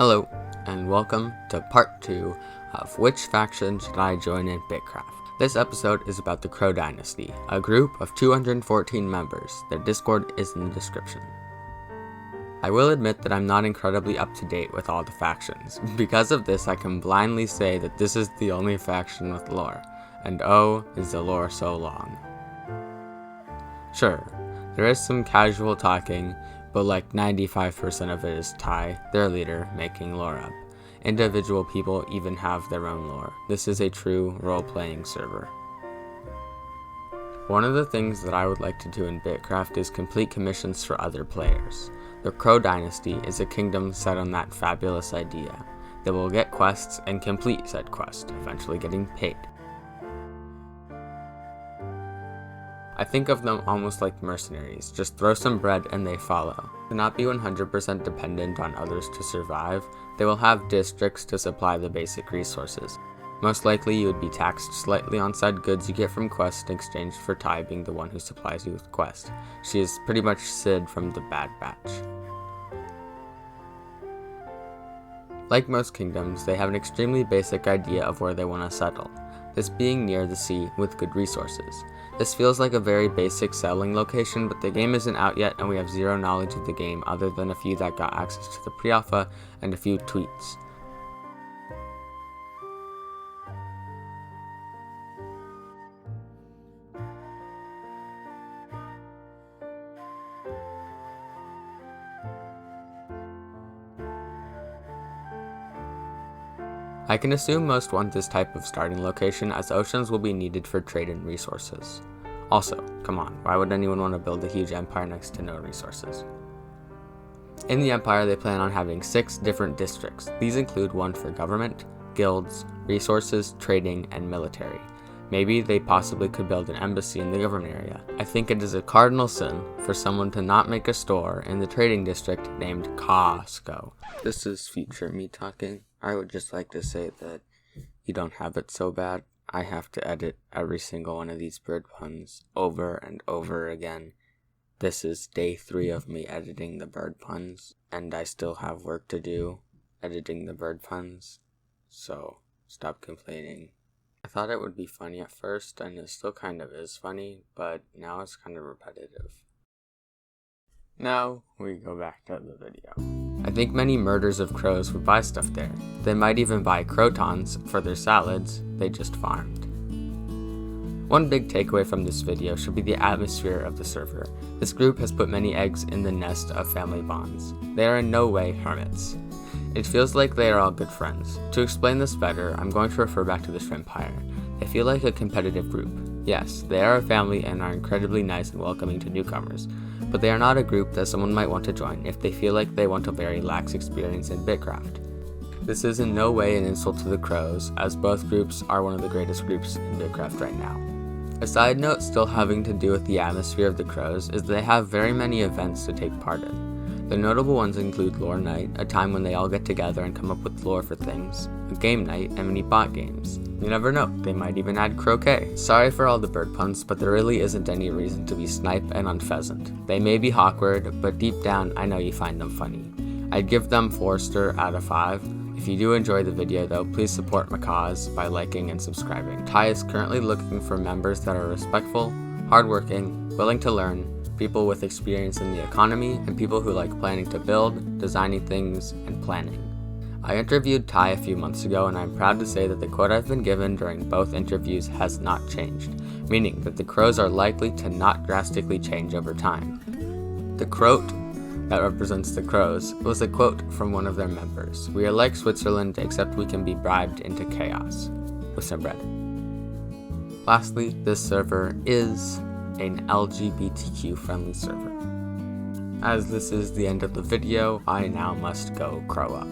Hello, and welcome to part 2 of Which Faction Should I Join in Bitcraft? This episode is about the Crow Dynasty, a group of 214 members. Their Discord is in the description. I will admit that I'm not incredibly up to date with all the factions. Because of this, I can blindly say that this is the only faction with lore, and oh, is the lore so long. Sure, there is some casual talking, but like 95% of it is Ty, their leader, making lore up. Individual people even have their own lore. This is a true role-playing server. One of the things that I would like to do in Bitcraft is complete commissions for other players. The Crow Dynasty is a kingdom set on that fabulous idea. They will get quests and complete said quest, eventually getting paid. I think of them almost like mercenaries, just throw some bread and they follow. To not be 100% dependent on others to survive, they will have districts to supply the basic resources. Most likely you would be taxed slightly on said goods you get from quests in exchange for Ty being the one who supplies you with quests. She is pretty much Sid from the Bad Batch. Like most kingdoms, they have an extremely basic idea of where they want to settle, this being near the sea with good resources. This feels like a very basic settling location, but the game isn't out yet and we have zero knowledge of the game other than a few that got access to the pre-alpha and a few tweets. I can assume most want this type of starting location as oceans will be needed for trade and resources. Also, come on, why would anyone want to build a huge empire next to no resources? In the empire they plan on having 6 different districts. These include one for government, guilds, resources, trading, and military. Maybe they possibly could build an embassy in the government area. I think it is a cardinal sin for someone to not make a store in the trading district named Costco. This is future me talking. I would just like to say that you don't have it so bad. I have to edit every single one of these bird puns over and over again. This is day 3 of me editing the bird puns, and I still have work to do editing the bird puns, so stop complaining. I thought it would be funny at first, and it still kind of is funny, but now it's kind of repetitive. Now we go back to the video. I think many murders of crows would buy stuff there. They might even buy crotons for their salads they just farmed. One big takeaway from this video should be the atmosphere of the server. This group has put many eggs in the nest of family bonds. They are in no way hermits. It feels like they are all good friends. To explain this better, I'm going to refer back to the Shrimpire. They feel like a competitive group. Yes, they are a family and are incredibly nice and welcoming to newcomers, but they are not a group that someone might want to join if they feel like they want a very lax experience in Bitcraft. This is in no way an insult to the Crows, as both groups are one of the greatest groups in Bitcraft right now. A side note still having to do with the atmosphere of the Crows is they have very many events to take part in. The notable ones include Lore Night, a time when they all get together and come up with lore for things, a game night, and many bot games. You never know, they might even add croquet. Sorry for all the bird puns, but there really isn't any reason to be snipe and unpheasant. They may be awkward, but deep down I know you find them funny. I'd give them 4-star out of 5. If you do enjoy the video though, please support my cause by liking and subscribing. Ty is currently looking for members that are respectful, hardworking, willing to learn, people with experience in the economy, and people who like planning to build, designing things, and planning. I interviewed Ty a few months ago and I'm proud to say that the quote I've been given during both interviews has not changed, meaning that the crows are likely to not drastically change over time. The quote that represents the crows was a quote from one of their members. We are like Switzerland except we can be bribed into chaos with some bread. Lastly, this server is an LGBTQ friendly server. As this is the end of the video, I now must go crow up.